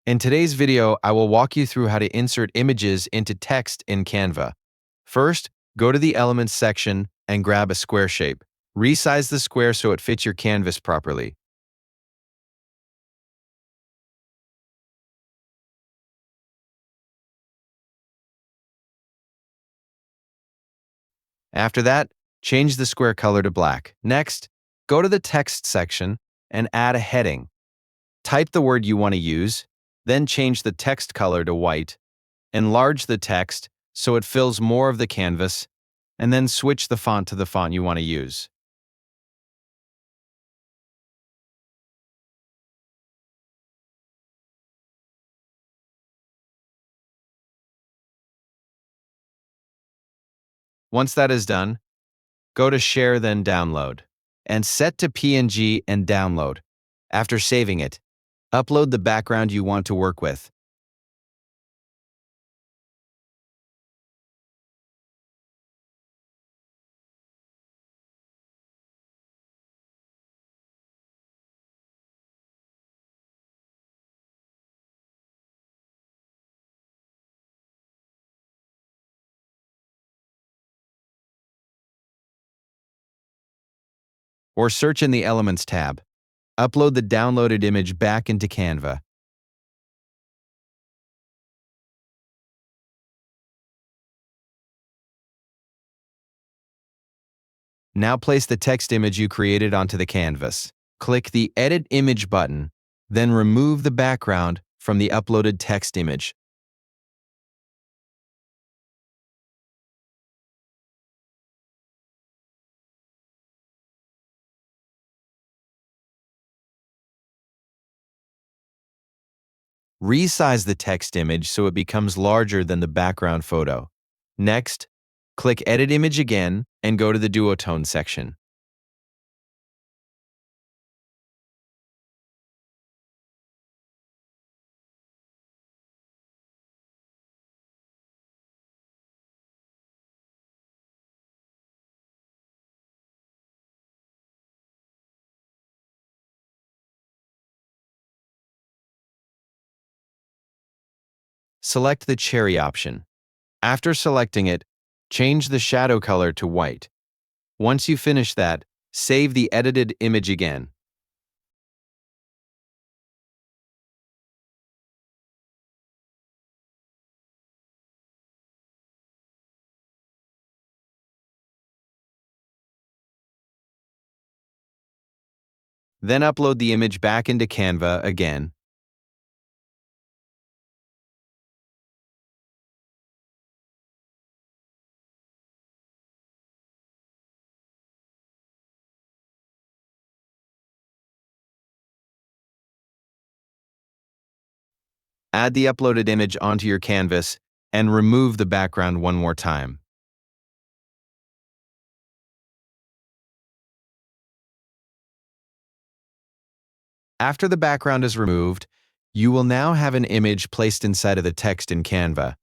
In today's video, I will walk you through how to insert images into text in Canva. First, go to the Elements section and grab a square shape. Resize the square so it fits your canvas properly. After that, change the square color to black. Next, go to the Text section and add a heading. Type the word you want to use, then change the text color to white. Enlarge the text so it fills more of the canvas, and then switch the font to the font you want to use. Once that is done, go to Share then Download, and set to PNG and download. After saving it, upload the background you want to work with. Or search in the Elements tab. Upload the downloaded image back into Canva. Now place the text image you created onto the canvas. Click the Edit Image button, then remove the background from the uploaded text image. Resize the text image so it becomes larger than the background photo. Next, click Edit Image again and go to the Duotone section. Select the cherry option. After selecting it, change the shadow color to white. Once you finish that, save the edited image again. Then upload the image back into Canva again. Add the uploaded image onto your canvas and remove the background one more time. After the background is removed, you will now have an image placed inside of the text in Canva.